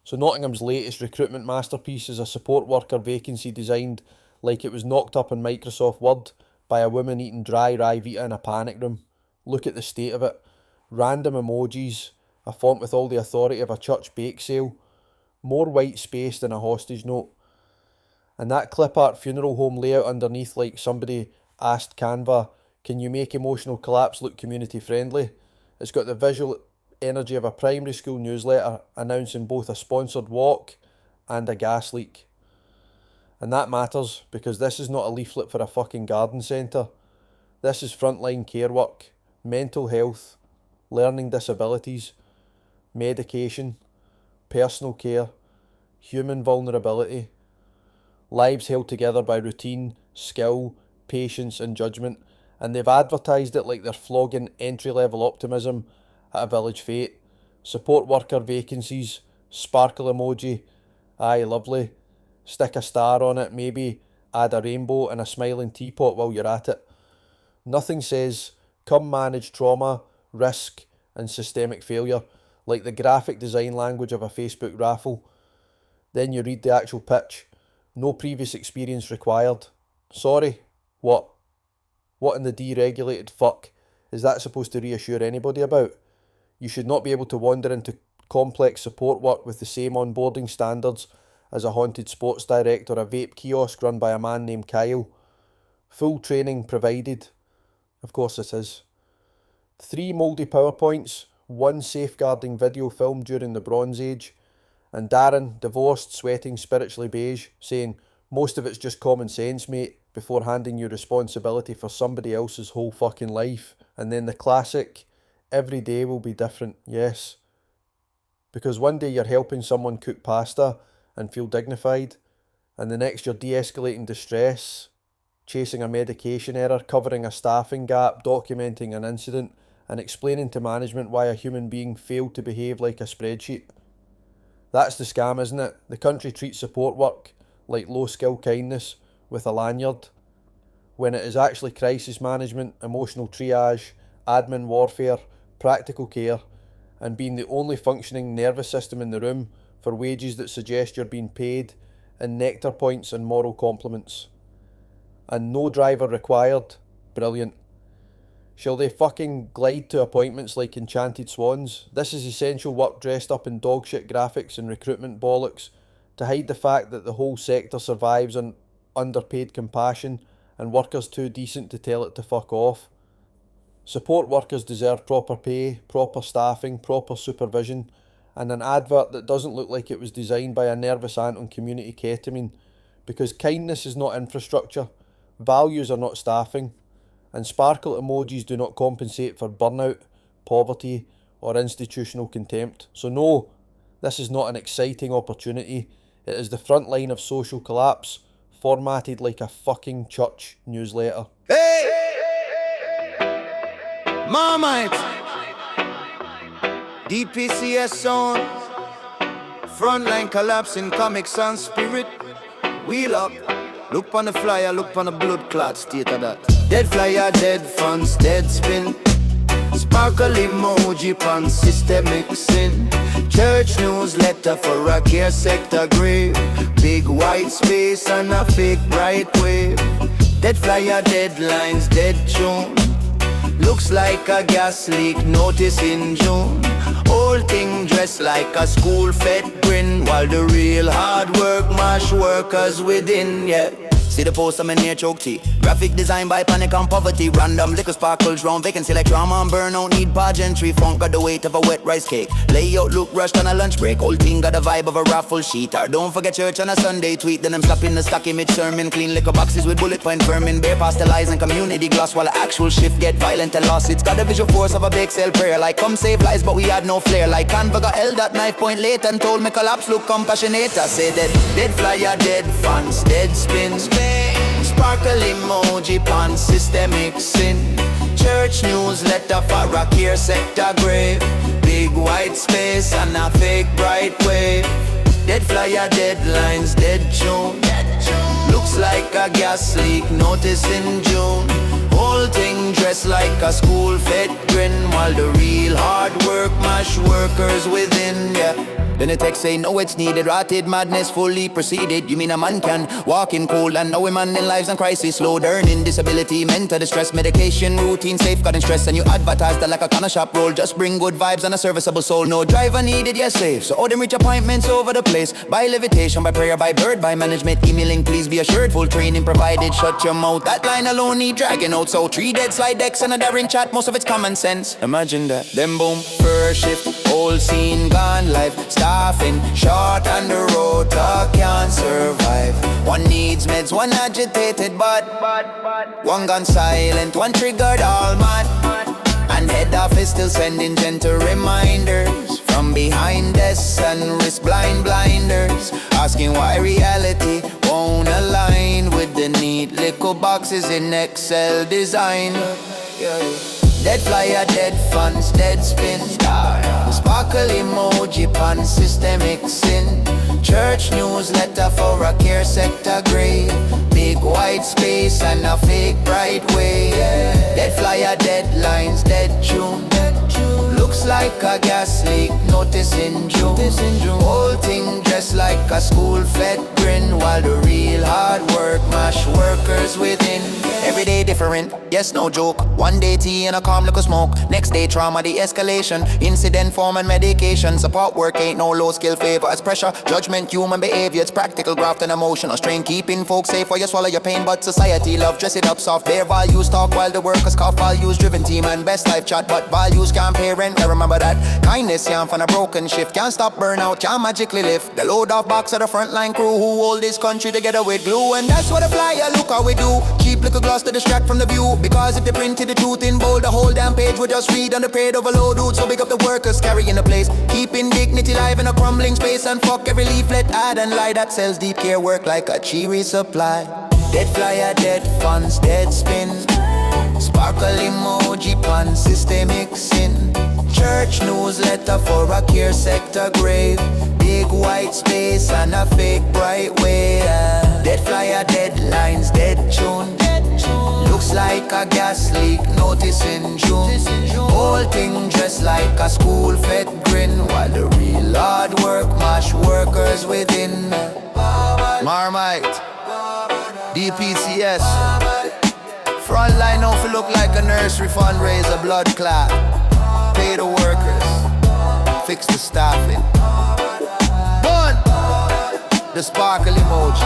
So Nottingham's latest recruitment masterpiece is a support worker vacancy designed like it was knocked up in Microsoft Word by a woman eating dry Ryvita in a panic room. Look at the state of it. Random emojis, a font with all the authority of a church bake sale, more white space than a hostage note, and that clip art funeral home layout underneath like somebody asked Canva, can you make emotional collapse look community friendly? It's got the visual energy of a primary school newsletter announcing both a sponsored walk and a gas leak. And that matters because this is not a leaflet for a fucking garden centre. This is frontline care work, mental health, learning disabilities, medication, personal care, human vulnerability, lives held together by routine, skill, patience and judgment, and they've advertised it like they're flogging entry-level optimism at a village fete. Support worker vacancies, sparkle emoji, aye lovely, stick a star on it, maybe add a rainbow and a smiling teapot while you're at it. Nothing says, come manage trauma, risk and systemic failure, like the graphic design language of a Facebook raffle. Then you read the actual pitch. No previous experience required. Sorry, what? What in the deregulated fuck is that supposed to reassure anybody about? You should not be able to wander into complex support work with the same onboarding standards as a haunted sports direct or a vape kiosk run by a man named Kyle. Full training provided. Of course it is. 3 mouldy PowerPoints, 1 safeguarding video filmed during the Bronze Age, and Darren, divorced, sweating, spiritually beige, saying, most of it's just common sense, mate, before handing you responsibility for somebody else's whole fucking life. And then the classic, every day will be different, yes. Because one day you're helping someone cook pasta and feel dignified, and the next you're de-escalating distress, chasing a medication error, covering a staffing gap, documenting an incident, and explaining to management why a human being failed to behave like a spreadsheet. That's the scam, isn't it? The country treats support work like low-skill kindness with a lanyard, when it is actually crisis management, emotional triage, admin warfare, practical care, and being the only functioning nervous system in the room for wages that suggest you're being paid in nectar points and moral compliments. And no driver required. Brilliant. Shall they fucking glide to appointments like enchanted swans? This is essential work dressed up in dogshit graphics and recruitment bollocks to hide the fact that the whole sector survives on underpaid compassion and workers too decent to tell it to fuck off. Support workers deserve proper pay, proper staffing, proper supervision, and an advert that doesn't look like it was designed by a nervous aunt on community ketamine, because kindness is not infrastructure, values are not staffing, and sparkle emojis do not compensate for burnout, poverty, or institutional contempt. So no, this is not an exciting opportunity. It is the front line of social collapse, formatted like a fucking church newsletter. Hey! Marmite! DPCS sound. Frontline collapsing, comic sans spirit. Wheel up. Look on the flyer, look on the blood clot state of that. Dead flyer, dead funds, dead spin. Sparkle emoji pan systemic sin. Church newsletter for a care sector grave. Big white space and a fake bright wave. Dead flyer, deadlines, dead tune. Looks like a gas leak, notice in June. Whole thing dressed like a school-fed grin, while the real hard work mash workers within, yeah. See the post I'm in near choke tea. Graphic design by panic and poverty. Random liquor sparkles round vacancy like drama and burnout. Need pageantry. Funk got the weight of a wet rice cake. Layout look rushed on a lunch break. Whole thing got the vibe of a raffle sheet. Or don't forget church on a Sunday tweet. Then I'm slapping the stocky mid-sermon. Clean liquor boxes with bullet point vermin. Bare pasteurizing community gloss while the actual shift get violent and lost. It's got the visual force of a bake sale prayer. Like come save lives but we had no flair. Like Canva got held at knife point late and told me collapse look compassionate. I say dead flyer, dead fans, dead spins. Sparkle emoji pan systemic sin. Church newsletter for a care sector grave. Big white space and a fake bright wave. Dead flyer, deadlines, dead tune. Looks like a gas leak, notice in June. Whole Whole thing dressed like a school-fed grin, while the real hard work mash workers within, yeah. Then the text say, no, it's needed. Rotted madness fully proceeded. You mean a man can walk in cold and know a man in lives and crisis. Slow learning, disability, mental distress, medication, routine, safeguarding stress. And you advertise that like a corner shop role. Just bring good vibes and a serviceable soul. No driver needed, yes, safe. So all them reach appointments over the place. By levitation, by prayer, by bird, by management. Emailing, please be assured. Full training provided. Shut your mouth. That line alone need dragging out. So 3 dead slide decks and a daring chat. Most of it's common sense. Imagine that. Then boom, first shift. Whole scene gone live. Staffing short and the rota can't survive. One needs meds, one agitated but one gone silent, one triggered all mad. And head office still sending gentle reminders from behind desks and wrist blinders, asking why reality won't align with the neat little boxes in Excel design. Dead flyer, dead funds, dead spin. Sparkle emoji pan systemic sin. Church newsletter for a care sector grave. Big white space and a fake bright way. Dead flyer, deadlines, dead tune. Looks like a gas leak, notice in June. Whole thing dressed like a school-fed grin, while the real hard work mash workers within. Every day different, yes, no joke. One day tea and a calm liquor smoke. Next day trauma, the escalation. Incident form and medication. Support work ain't no low skill favor. It's pressure, judgment, human behavior. It's practical graft and emotional strain. Keeping folks safe while you swallow your pain. But society love dress it up soft. Their values talk while the workers cough. Values driven team and best life chat. But values can't pay rent. I remember that. Kindness can't find a broken shift. Can't stop burnout, can't magically lift. The load off box of the frontline crew who hold this country together with glue. And that's what a flyer, look how we do. Cheap little gloss to distract from the view. Because if they printed the truth in bold, the whole damn page would just read on the parade overload. Dude, so big up the workers carrying the place. Keeping dignity live in a crumbling space. And fuck every leaflet, ad and lie that sells deep care work like a cheery supply. Dead flyer, dead funds, dead spin. Sparkle emoji pan, systemic sin. Church newsletter for a care sector grave. Big white space and a fake bright way. Dead flyer, deadlines, dead tune. Looks like a gas leak, notice in June. Whole thing dressed like a school-fed grin, while the real hard work mash workers within. Marmite, DPCS. Frontline don't feel look like a nursery fundraiser, blood clot. Pay the workers, fix the staffing. One, the sparkle emoji.